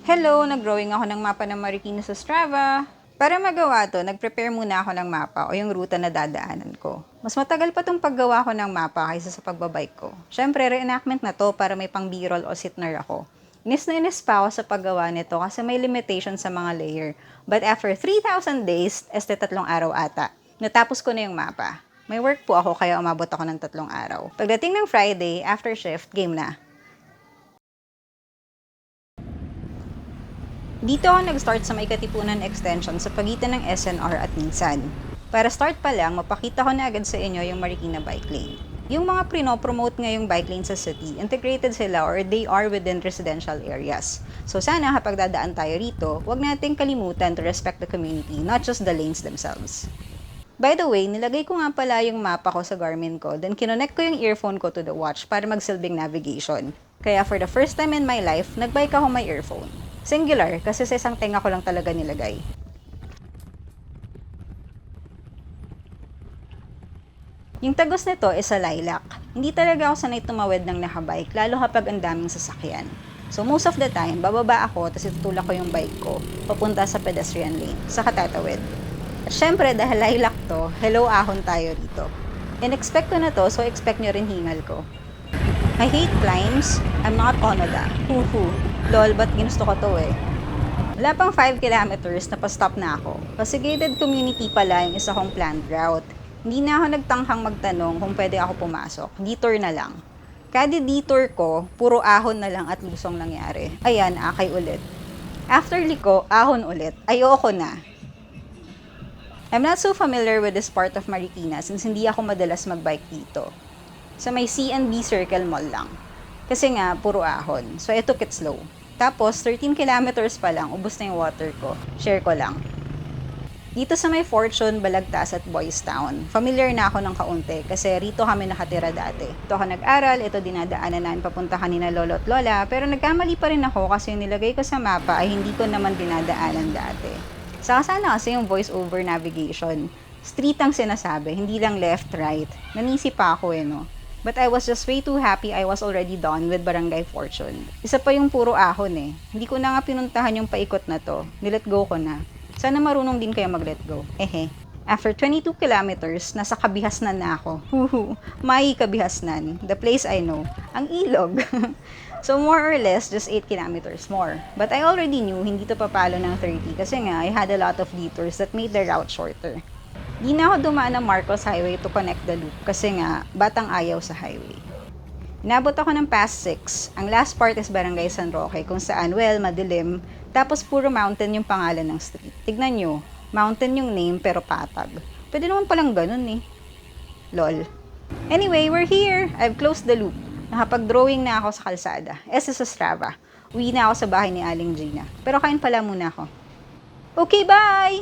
Hello, nag-drawing ako ng mapa ng Marikina sa Strava. Para magawa to, nag-prepare muna ako ng mapa o yung ruta na dadaanan ko. Mas matagal pa tong paggawa ko ng mapa kaysa sa pagbabike ko. Syempre, reenactment na to para may pang B-roll o sitner ako. Inis na inis pa ako sa paggawa nito kasi may limitation sa mga layer. But after 3,000 days, 3 araw ata, natapos ko na yung mapa. May work po ako kaya umabot ako ng 3 araw. Pagdating ng Friday, after shift, game na. Dito ako nag-start sa may Katipunan Extension sa pagitan ng SNR at Minsan. Para start pa lang, mapakita ko na agad sa inyo yung Marikina Bike Lane. Yung mga prino-promote ngayong bike lane sa city, integrated sila or they are within residential areas. So sana kapag dadaan tayo rito, huwag nating kalimutan to respect the community, not just the lanes themselves. By the way, nilagay ko nga pala yung mapa ko sa Garmin ko, then kinonect ko yung earphone ko to the watch para magsilbing navigation. Kaya for the first time in my life, nagbike ako may earphone. Singular, kasi sa isang tenga ko lang talaga nilagay. Yung tagos nito is sa lilac. Hindi talaga ako sanay tumawid ng nakabike, lalo kapag ang daming sasakyan. So most of the time, bababa ako, tapos itutulak ko yung bike ko, papunta sa pedestrian lane, sa katatawid. At syempre, dahil lilac to, hello ahon tayo rito. In-expect ko na to, so expect nyo rin hingal ko. I hate climbs. I'm not Onoda. Huhu. Lol, ba't ginusto ko to eh? Wala pang 5 kilometers na pa-stop na ako. Kasi gated community pala yung isa kong planned route. Hindi na ako nagtanghang magtanong kung pwede ako pumasok. Detour na lang. Kada detour ko, puro ahon na lang at lusong nangyari. Ayan, akay ulit. After liko, ahon ulit. Ayoko na. I'm not so familiar with this part of Marikina since hindi ako madalas magbike dito. Sa may C&B Circle Mall lang. Kasi nga, puro ahon. So, I took it slow. Tapos, 13 kilometers pa lang, ubos na yung water ko. Share ko lang. Dito sa may Fortune, Balagtas at Boys Town, familiar na ako ng kaunti kasi rito kami nakatira dati. Ito ako nag-aral, ito dinadaanan namin papunta kanina lolo at lola, pero nagkamali pa rin ako kasi yung nilagay ko sa mapa ay hindi ko naman dinadaanan dati. Saka sana kasi yung voice over navigation. Street ang sinasabi, hindi lang left, right. Nanisip pa ako no. But I was just way too happy I was already done with Barangay Fortune. Isa pa yung puro ahon eh. Hindi ko na nga pinuntahan yung paikot na to. Nilet go ko na. Sana marunong din kayo mag-let go. Ehe. After 22 kilometers, nasa Kabihasnan na ako. Huhu. May Kabihasnan. The place I know. Ang ilog. So more or less, just 8 kilometers more. But I already knew hindi to papalo ng 30 kasi nga I had a lot of detours that made the route shorter. Di na ako dumaan ng Marcos Highway to connect the loop kasi nga, batang ayaw sa highway. Inabot ako ng past 6. Ang last part is Barangay San Roque kung saan, well, madilim. Tapos puro mountain yung pangalan ng street. Tignan nyo, mountain yung name pero patag. Pwede naman palang ganun eh. Lol. Anyway, we're here. I've closed the loop. Nakapag-drawing na ako sa kalsada. Sa Strava. Uwi na ako sa bahay ni Aling Gina. Pero kain pala muna ako. Okay, bye!